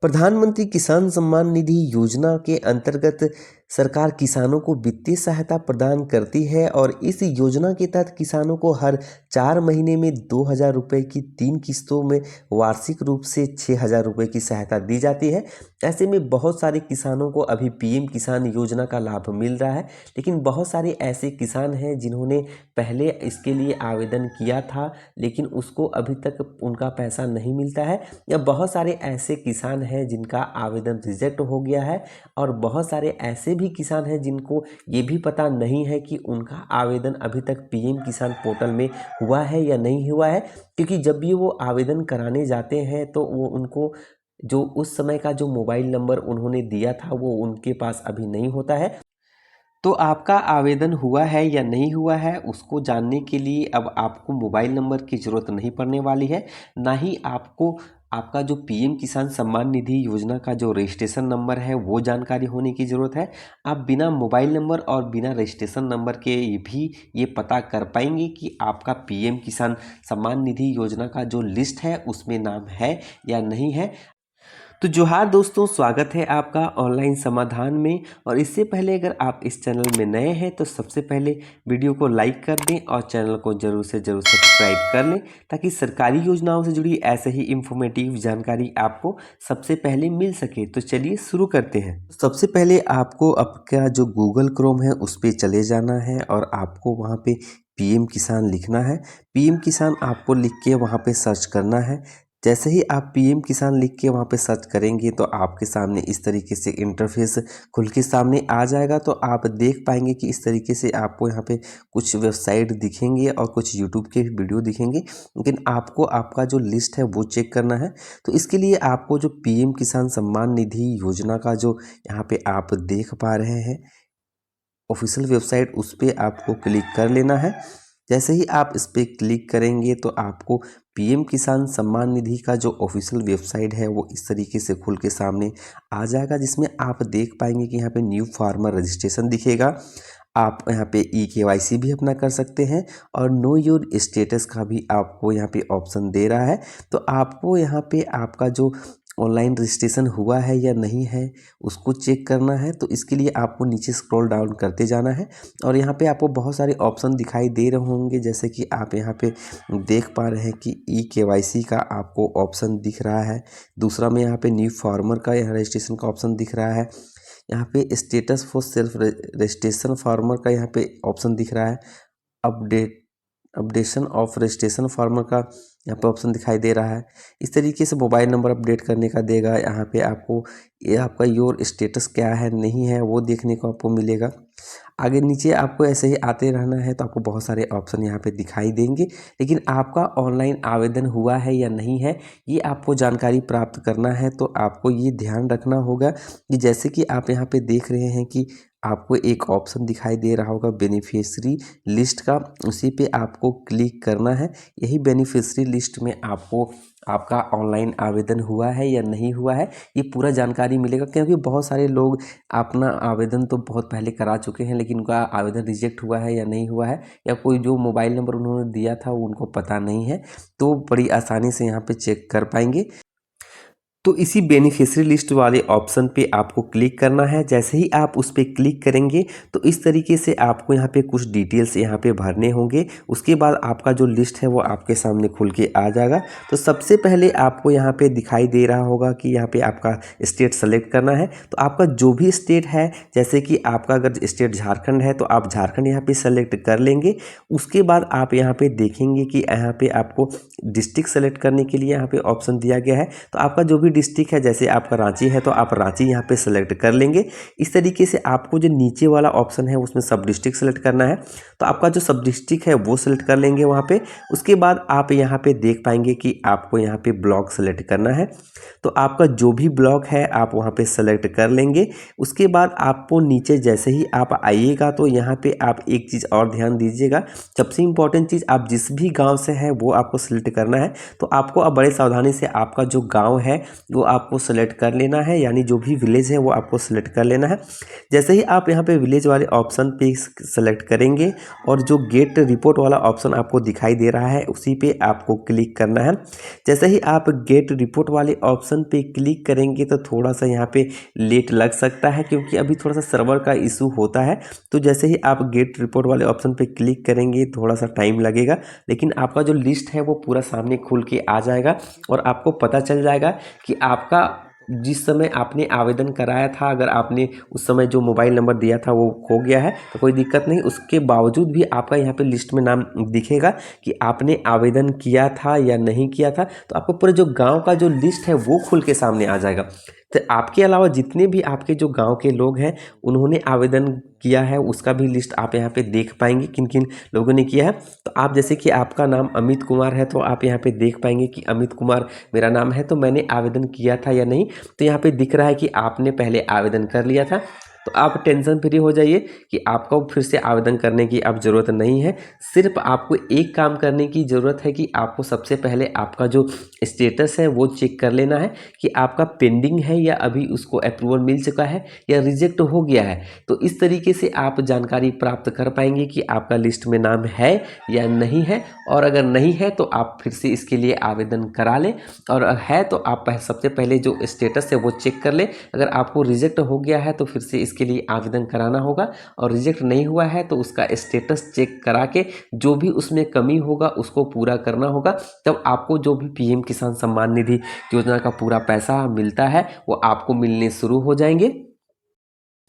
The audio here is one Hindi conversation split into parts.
प्रधानमंत्री किसान सम्मान निधि योजना के अंतर्गत सरकार किसानों को वित्तीय सहायता प्रदान करती है और इस योजना के तहत किसानों को हर 4 महीने में 2,000 रुपये की 3 किस्तों में वार्षिक रूप से 6,000 रुपये की सहायता दी जाती है। ऐसे में बहुत सारे किसानों को अभी पीएम किसान योजना का लाभ मिल रहा है, लेकिन बहुत सारे ऐसे किसान हैं जिन्होंने पहले इसके लिए आवेदन किया था लेकिन उसको अभी तक उनका पैसा नहीं मिलता है, या बहुत सारे ऐसे किसान हैं जिनका आवेदन रिजेक्ट हो गया है और बहुत सारे ऐसे भी किसान हैं जिनको ये भी पता नहीं है कि उनका आवेदन अभी तक पीएम किसान पोर्टल में हुआ है या नहीं हुआ है। क्योंकि जब भी वो आवेदन कराने जाते हैं तो वो उनको जो उस समय का जो मोबाइल नंबर उन्होंने दिया था वो उनके पास अभी नहीं होता है। तो आपका आवेदन हुआ है या नहीं हुआ है उसको जानने के लिए अब आपको मोबाइल नंबर की ज़रूरत नहीं पड़ने वाली है, ना ही आपको आपका जो पीएम किसान सम्मान निधि योजना का जो रजिस्ट्रेशन नंबर है वो जानकारी होने की ज़रूरत है। आप बिना मोबाइल नंबर और बिना रजिस्ट्रेशन नंबर के भी ये पता कर पाएंगे कि आपका पीएम किसान सम्मान निधि योजना का जो लिस्ट है उसमें नाम है या नहीं है। तो जोहार दोस्तों, स्वागत है आपका ऑनलाइन समाधान में। और इससे पहले अगर आप इस चैनल में नए हैं तो सबसे पहले वीडियो को लाइक कर दें और चैनल को ज़रूर से ज़रूर सब्सक्राइब कर लें ताकि सरकारी योजनाओं से जुड़ी ऐसे ही इंफॉर्मेटिव जानकारी आपको सबसे पहले मिल सके। तो चलिए शुरू करते हैं। सबसे पहले आपको आपका जो गूगल क्रोम है उस पर चले जाना है और आपको वहाँ पे पीएम किसान लिखना है। पीएम किसान आपको लिख के वहाँ पे सर्च करना है। जैसे ही आप पीएम किसान लिख के वहाँ पे सर्च करेंगे तो आपके सामने इस तरीके से इंटरफेस खुल के सामने आ जाएगा। तो आप देख पाएंगे कि इस तरीके से आपको यहाँ पे कुछ वेबसाइट दिखेंगे और कुछ यूट्यूब के वीडियो दिखेंगे, लेकिन आपको आपका जो लिस्ट है वो चेक करना है। तो इसके लिए आपको जो पीएम किसान सम्मान निधि योजना का जो यहाँ पे आप देख पा रहे हैं ऑफिशियल वेबसाइट, उस पर आपको क्लिक कर लेना है। जैसे ही आप इस पर क्लिक करेंगे तो आपको पीएम किसान सम्मान निधि का जो ऑफिशियल वेबसाइट है वो इस तरीके से खुल के सामने आ जाएगा, जिसमें आप देख पाएंगे कि यहाँ पे न्यू फार्मर रजिस्ट्रेशन दिखेगा। आप यहाँ पे केवाईसी भी अपना कर सकते हैं और नो योर स्टेटस का भी आपको यहाँ पे ऑप्शन दे रहा है। तो आपको यहाँ पे आपका जो ऑनलाइन रजिस्ट्रेशन हुआ है या नहीं है उसको चेक करना है। तो इसके लिए आपको नीचे स्क्रॉल डाउन करते जाना है और यहाँ पे आपको बहुत सारे ऑप्शन दिखाई दे रहे होंगे, जैसे कि आप यहाँ पे देख पा रहे हैं कि केवाईसी का आपको ऑप्शन दिख रहा है। दूसरा में यहाँ पे न्यू फार्मर का यहाँ रजिस्ट्रेशन का ऑप्शन दिख रहा है। यहाँ पे status for self registration farmer का यहाँ पे ऑप्शन दिख रहा है। अपडेशन ऑफ रजिस्ट्रेशन फार्मर का यहाँ पे ऑप्शन दिखाई दे रहा है। इस तरीके से मोबाइल नंबर अपडेट करने का देगा। यहाँ पे आपको ये आपका योर स्टेटस क्या है नहीं है वो देखने को आपको मिलेगा। आगे नीचे आपको ऐसे ही आते रहना है तो आपको बहुत सारे ऑप्शन यहाँ पे दिखाई देंगे, लेकिन आपका ऑनलाइन आवेदन हुआ है या नहीं है ये आपको जानकारी प्राप्त करना है। तो आपको ये ध्यान रखना होगा कि जैसे कि आप यहाँ पे देख रहे हैं कि आपको एक ऑप्शन दिखाई दे रहा होगा बेनिफिशियरी लिस्ट का, उसी पे आपको क्लिक करना है। यही बेनिफिशियरी लिस्ट में आपको आपका ऑनलाइन आवेदन हुआ है या नहीं हुआ है ये पूरा जानकारी मिलेगा, क्योंकि बहुत सारे लोग अपना आवेदन तो बहुत पहले करा चुके हैं लेकिन उनका आवेदन रिजेक्ट हुआ है या नहीं हुआ है, या कोई जो मोबाइल नंबर उन्होंने दिया था वो उनको पता नहीं है, तो बड़ी आसानी से यहाँ पे चेक कर पाएंगे। तो इसी बेनिफिशियरी लिस्ट वाले ऑप्शन पे आपको क्लिक करना है। जैसे ही आप उस पर क्लिक करेंगे तो इस तरीके से आपको यहाँ पे कुछ डिटेल्स यहाँ पे भरने होंगे। उसके बाद आपका जो लिस्ट है वो आपके सामने खुल के आ जाएगा। तो सबसे पहले आपको यहाँ पे दिखाई दे रहा होगा कि यहाँ पे आपका स्टेट सेलेक्ट करना है। तो आपका जो भी स्टेट है, जैसे कि आपका अगर स्टेट झारखंड है तो आप झारखंड यहाँ पे सेलेक्ट कर लेंगे। उसके बाद आप यहाँ पे देखेंगे कि यहाँ पे आपको डिस्ट्रिक्ट सेलेक्ट करने के लिए यहाँ पे ऑप्शन दिया गया है। तो आपका जो भी डिस्ट्रिक्ट है, जैसे आपका रांची है तो आप रांची यहाँ पे सेलेक्ट कर लेंगे। इस तरीके से आपको जो नीचे वाला ऑप्शन है उसमें सब डिस्ट्रिक्ट सेलेक्ट करना है, तो आपका जो सब डिस्ट्रिक्ट है वो सेलेक्ट कर लेंगे वहाँ पे। उसके बाद आप यहाँ पे देख पाएंगे कि आपको यहाँ पे ब्लॉक सेलेक्ट करना है। तो आपका जो भी ब्लॉक है आप वहाँ पे सेलेक्ट कर लेंगे। उसके बाद आपको नीचे जैसे ही आप आइएगा तो यहाँ पे आप एक चीज़ और ध्यान दीजिएगा, सबसे इम्पोर्टेंट चीज़, आप जिस भी गाँव से है वो आपको सेलेक्ट करना है। तो आपको अब बड़े सावधानी से आपका जो गाँव है वो आपको सेलेक्ट कर लेना है, यानी जो भी विलेज है वो आपको सेलेक्ट कर लेना है। जैसे ही आप यहाँ पे विलेज वाले ऑप्शन पे सेलेक्ट करेंगे और जो गेट रिपोर्ट वाला ऑप्शन आपको दिखाई दे रहा है उसी पे आपको क्लिक करना है। जैसे ही आप गेट रिपोर्ट वाले ऑप्शन पे क्लिक करेंगे तो थोड़ा सा यहाँ पे लेट लग सकता है, क्योंकि अभी थोड़ा सा सर्वर का इशू होता है। तो जैसे ही आप गेट रिपोर्ट वाले ऑप्शन पे क्लिक करेंगे थोड़ा सा टाइम लगेगा, लेकिन आपका जो लिस्ट है वो पूरा सामने खुल के आ जाएगा और आपको पता चल जाएगा कि आपका जिस समय आपने आवेदन कराया था, अगर आपने उस समय जो मोबाइल नंबर दिया था वो खो गया है तो कोई दिक्कत नहीं, उसके बावजूद भी आपका यहाँ पे लिस्ट में नाम दिखेगा कि आपने आवेदन किया था या नहीं किया था। तो आपको पूरे जो गांव का जो लिस्ट है वो खुल के सामने आ जाएगा। तो आपके अलावा जितने भी आपके जो गांव के लोग हैं उन्होंने आवेदन किया है उसका भी लिस्ट आप यहाँ पे देख पाएंगे किन किन लोगों ने किया है। तो आप जैसे कि आपका नाम अमित कुमार है तो आप यहाँ पे देख पाएंगे कि अमित कुमार मेरा नाम है, तो मैंने आवेदन किया था या नहीं। तो यहाँ पे दिख रहा है कि आपने पहले आवेदन कर लिया था। तो आप टेंशन फ्री हो जाइए कि आपको फिर से आवेदन करने की अब ज़रूरत नहीं है। सिर्फ आपको एक काम करने की ज़रूरत है कि आपको सबसे पहले आपका जो स्टेटस है वो चेक कर लेना है कि आपका पेंडिंग है या अभी उसको अप्रूवल मिल चुका है या रिजेक्ट हो गया है। तो इस तरीके से आप जानकारी प्राप्त कर पाएंगे कि आपका लिस्ट में नाम है या नहीं है। और अगर नहीं है तो आप फिर से इसके लिए आवेदन करा लें, और है तो आप सबसे पहले जो स्टेटस है वो चेक कर लें। अगर आपको रिजेक्ट हो गया है तो फिर से इसके लिए आवेदन कराना होगा, और रिजेक्ट नहीं हुआ है तो उसका स्टेटस चेक करा के जो भी उसमें कमी होगा उसको पूरा करना होगा। तब आपको जो भी पीएम किसान सम्मान निधि योजना का पूरा पैसा मिलता है वो आपको मिलने शुरू हो जाएंगे।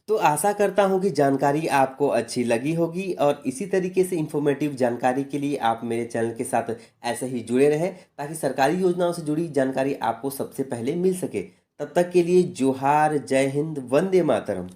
तो आशा करता हूँ कि जानकारी आपको अच्छी लगी होगी, और इसी तरीके से इन्फॉर्मेटिव जानकारी के लिए आप मेरे चैनल के साथ ऐसे ही जुड़े रहें ताकि सरकारी योजनाओं से जुड़ी जानकारी आपको सबसे पहले मिल सके। तब तक के लिए जोहार, जय हिंद, वंदे मातरम।